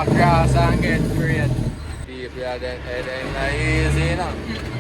grass and get great. People are then heading easy, you know.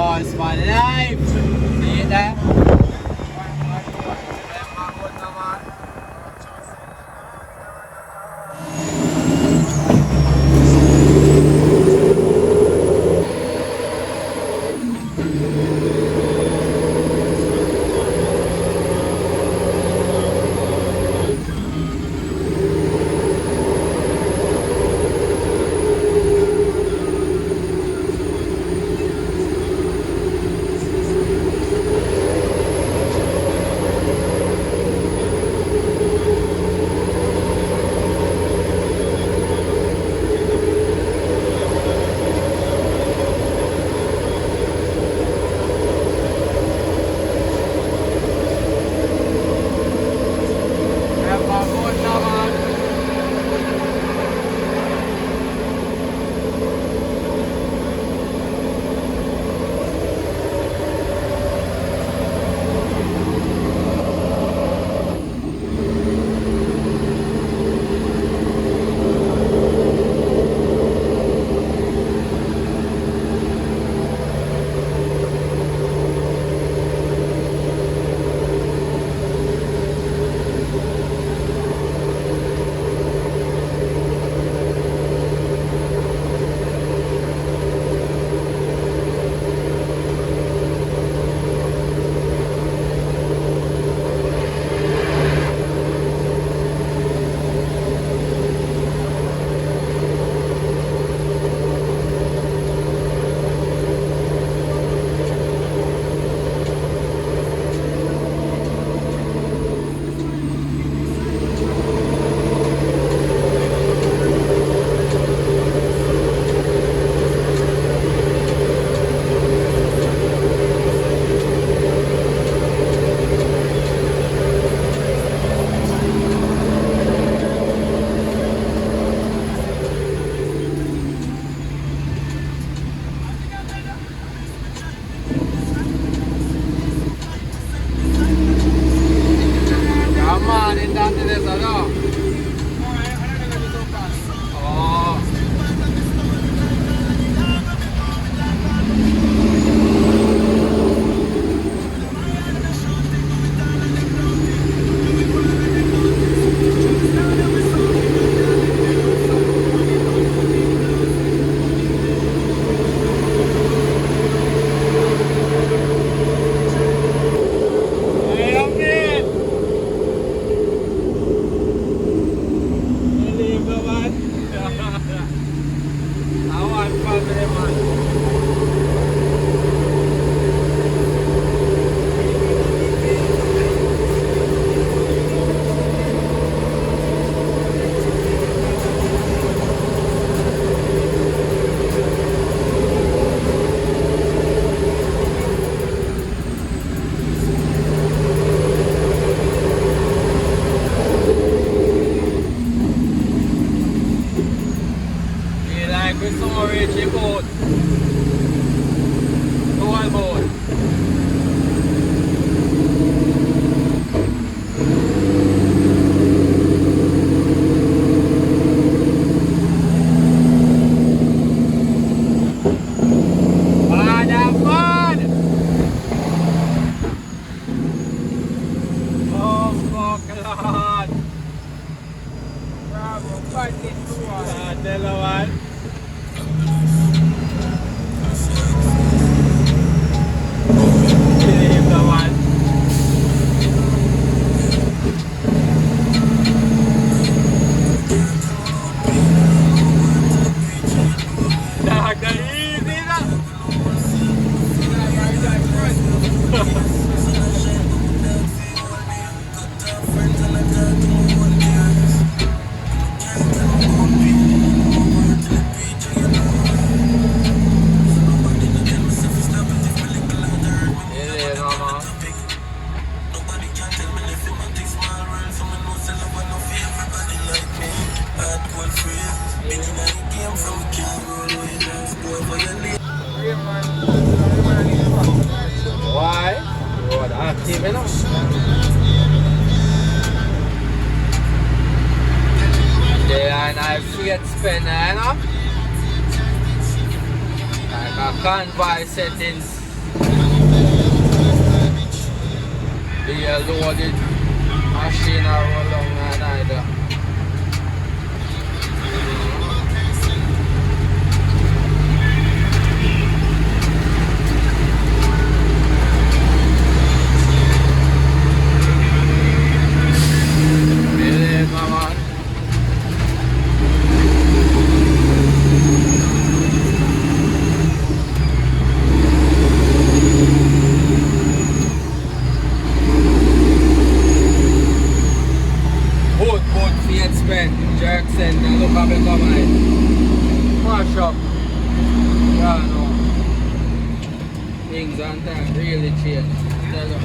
boss for life. See it there? Why? Road active, you know? Yeah, and I freight spinner, you know? Like a convoy settings. Be a loaded machine or roll along and either. Believe my man. Both feet spent, jerk send and look how they come out. Mash up. Yeah, no. Things and time really change. Tell you.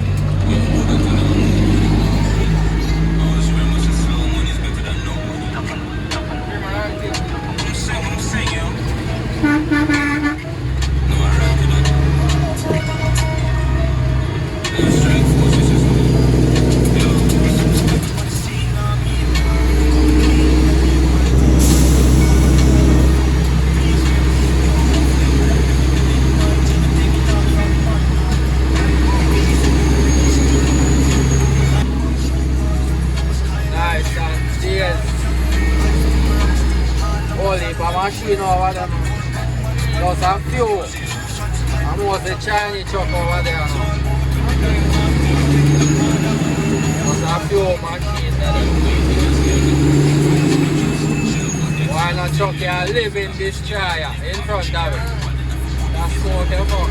Nice and cheers. Holy, but machine over there. Just a few. And most the Chinese truck over there. Just a few machines there. Why not truck here living destroyer in front of it? That's what they're for.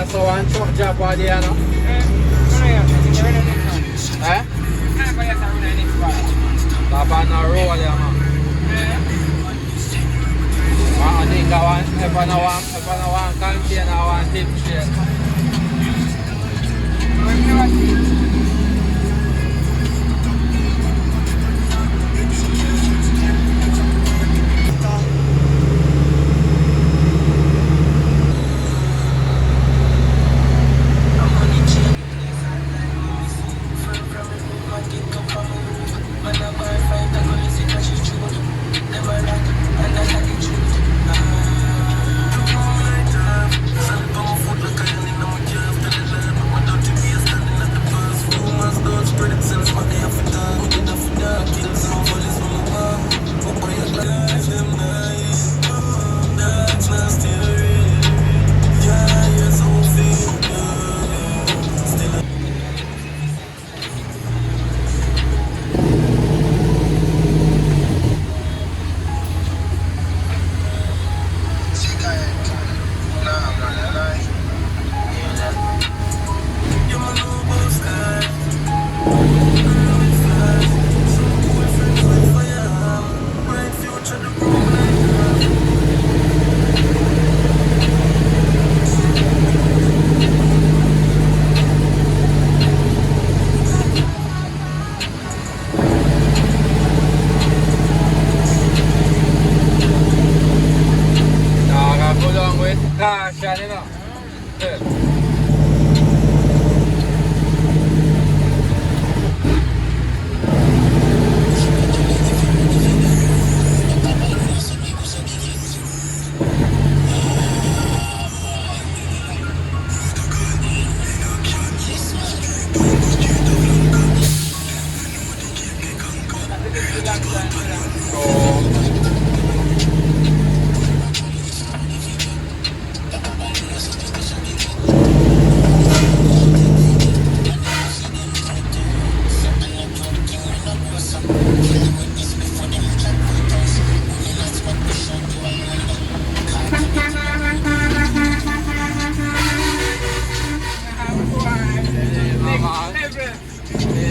So one truck job body, you know? Eh? Papa no roll, yeah, man. I think if I want container, I want tip shade.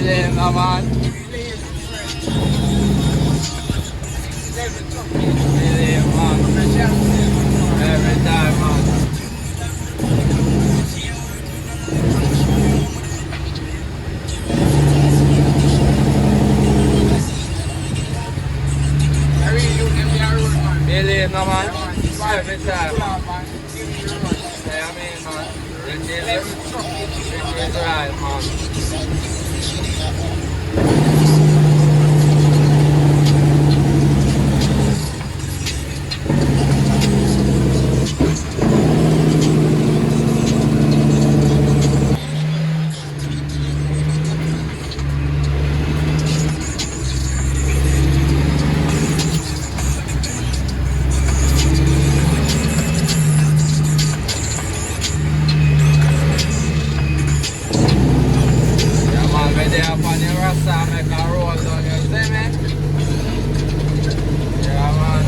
Believe no man. Believe man. Every time man. Believe no man. Every time. Say I mean man. Then they live. It is right man. Make a roll down, you see me? Yeah, man.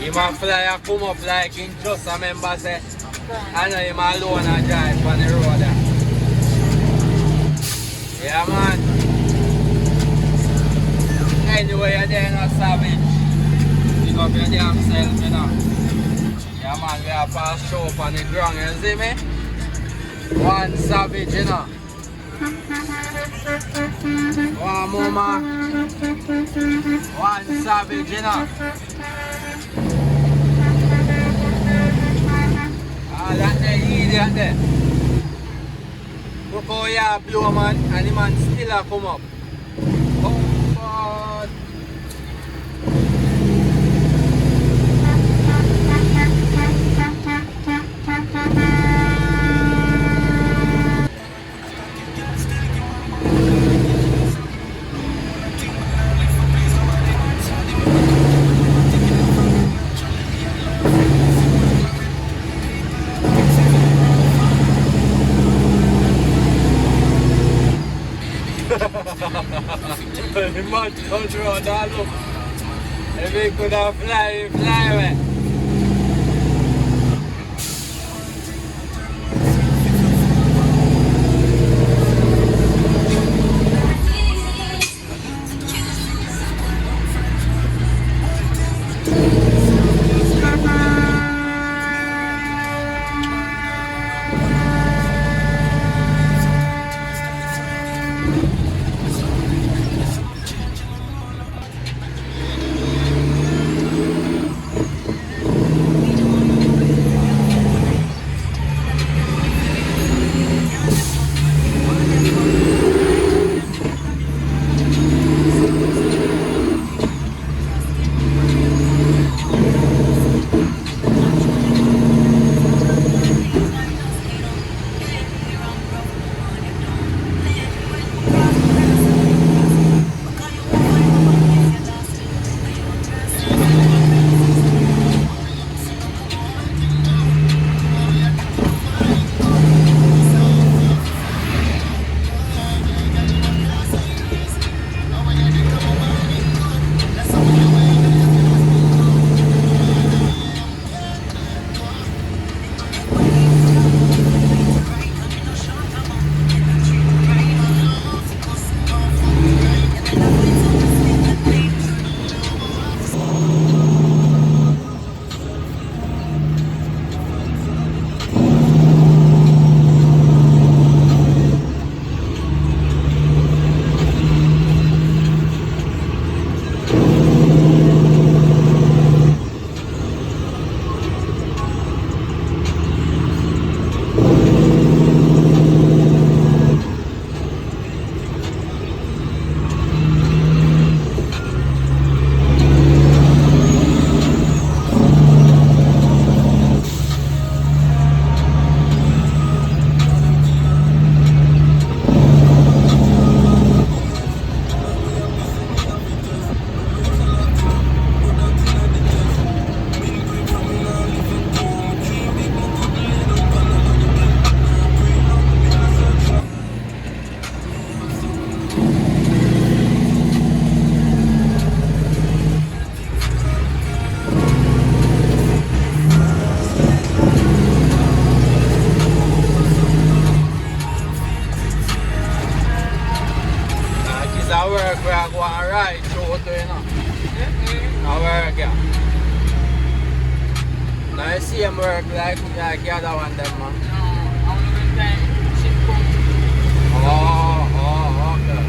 Him a fly a come up like in just a member say I know him alone a drive on the road there. Yeah man. Anyway you're there no savage. Pick up your damn self you know. Yeah man we have pass show up on the ground you see me? One savage you know. One more man. One savage you know. That there idiot there. Look how you blow man and the man still a come up. Oh God. The man touch road all look. If he could have fly, he fly away. too, you know. Now work, yeah. Now you see him work like the other one, them, man. No, I'm looking time. Ship come. Oh, okay.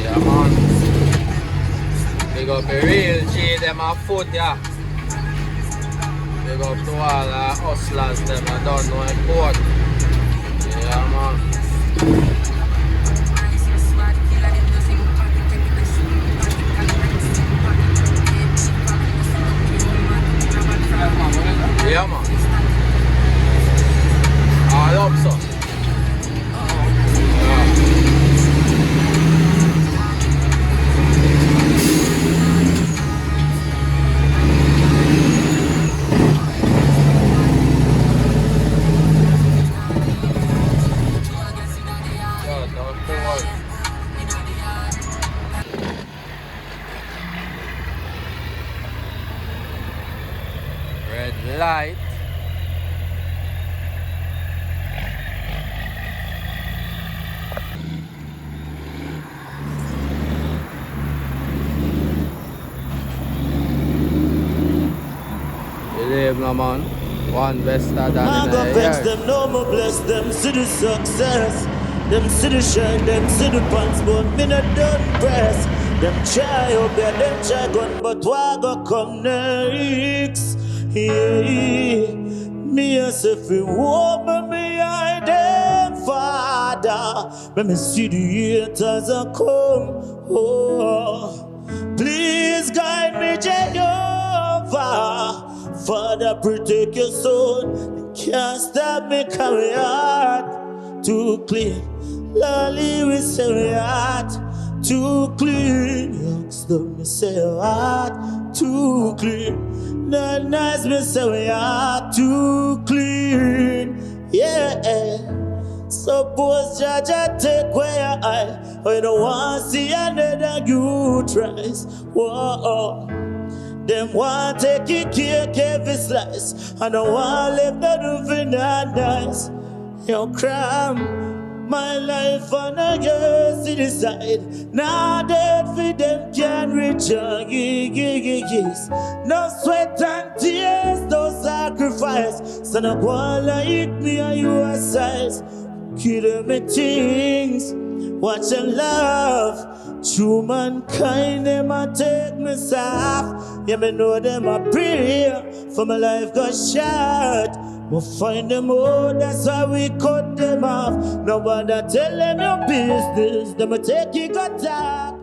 Yeah, man. Big up the real G, them a foot, yeah. Big up to all the hustlers, them a done no import. Yeah, man. Yeah, man. All up, so. Red light. Believe no man. One better than I in go a fetch year. them, no more bless them, see the success. Them see the shine, them see the pants, but me not done press. Them try up there, them try gun, but why go come next? Yeah, me as if it woman me I them father. Let me see the haters a come. Oh, please guide me, Jehovah. Father, protect your soul. Can't stop me carry heart too clean. Lolly, we say we heart too clean. Youngster, me say heart too clean. Not nice, me say we heart too clean. Yeah. Suppose Jaja take away your eye. I don't want to see another youth rise. Whoa. Them want take your cake every slice. I don't want to live nothing that nice. You cram my life on a year to the side. Now dead for them and rejoice. Yes. No sweat and tears, no sacrifice. So no go like me and you size. Kill me things, watch and love. True mankind, them a take me soft. Yeah, me know them a pray for my life got shot. We'll find them out, that's why we cut them off. Nobody tell them your business, them a take you got talk.